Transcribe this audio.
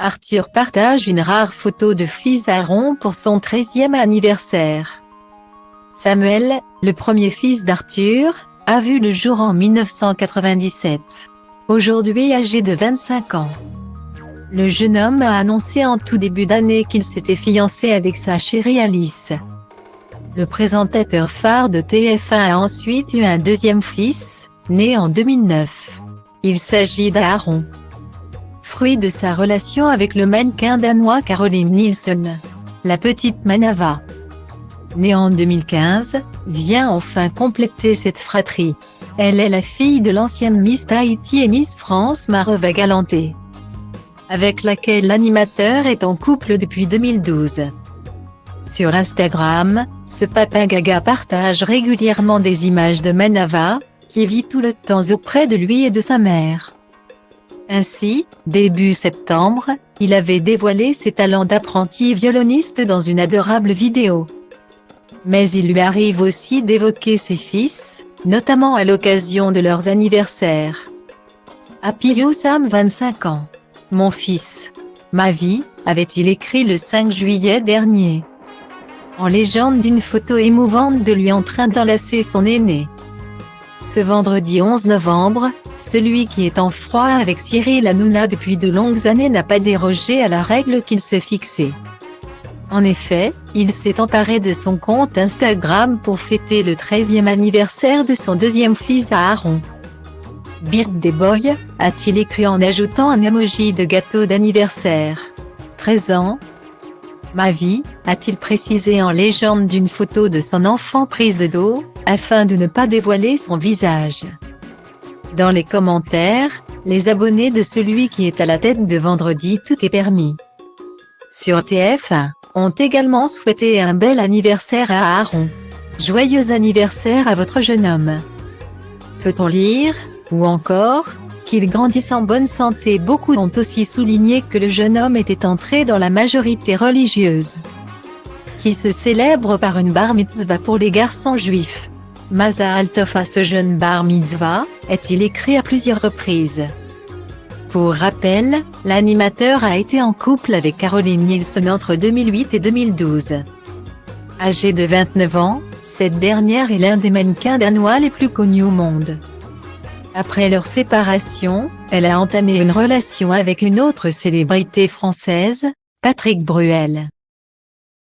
Arthur partage une rare photo de fils Aaron pour son 13e anniversaire. Samuel, le premier fils d'Arthur, a vu le jour en 1997. Aujourd'hui âgé de 25 ans. Le jeune homme a annoncé en tout début d'année qu'il s'était fiancé avec sa chérie Alice. Le présentateur phare de TF1 a ensuite eu un deuxième fils, né en 2009. Il s'agit d'Aaron, fruit de sa relation avec le mannequin danois Caroline Nielsen. La petite Manava, née en 2015, vient enfin compléter cette fratrie. Elle est la fille de l'ancienne Miss Tahiti et Miss France Mareva Galanté, avec laquelle l'animateur est en couple depuis 2012. Sur Instagram, ce papa gaga partage régulièrement des images de Manava, qui vit tout le temps auprès de lui et de sa mère. Ainsi, début septembre, il avait dévoilé ses talents d'apprenti violoniste dans une adorable vidéo. Mais il lui arrive aussi d'évoquer ses fils, notamment à l'occasion de leurs anniversaires. Happy You Sam 25 ans. Mon fils. Ma vie, avait-il écrit le 5 juillet dernier, en légende d'une photo émouvante de lui en train d'enlacer son aîné. Ce vendredi 11 novembre, celui qui est en froid avec Cyril Hanouna depuis de longues années n'a pas dérogé à la règle qu'il s'est fixée. En effet, il s'est emparé de son compte Instagram pour fêter le 13e anniversaire de son deuxième fils Aaron. Birthday Boy, a-t-il écrit en ajoutant un emoji de gâteau d'anniversaire. 13 ans. Ma vie, a-t-il précisé en légende d'une photo de son enfant prise de dos, afin de ne pas dévoiler son visage. Dans les commentaires, les abonnés de celui qui est à la tête de Vendredi Tout est permis sur TF1 ont également souhaité un bel anniversaire à Aaron. Joyeux anniversaire à votre jeune homme. Peut-on lire, ou encore, qu'il grandisse en bonne santé. Beaucoup ont aussi souligné que le jeune homme était entré dans la majorité religieuse, qui se célèbre par une bar mitzvah pour les garçons juifs. Mazal tov à ce jeune bar mitzvah, est-il écrit à plusieurs reprises. Pour rappel, l'animateur a été en couple avec Caroline Nielsen entre 2008 et 2012. Âgée de 29 ans, cette dernière est l'un des mannequins danois les plus connus au monde. Après leur séparation, elle a entamé une relation avec une autre célébrité française, Patrick Bruel.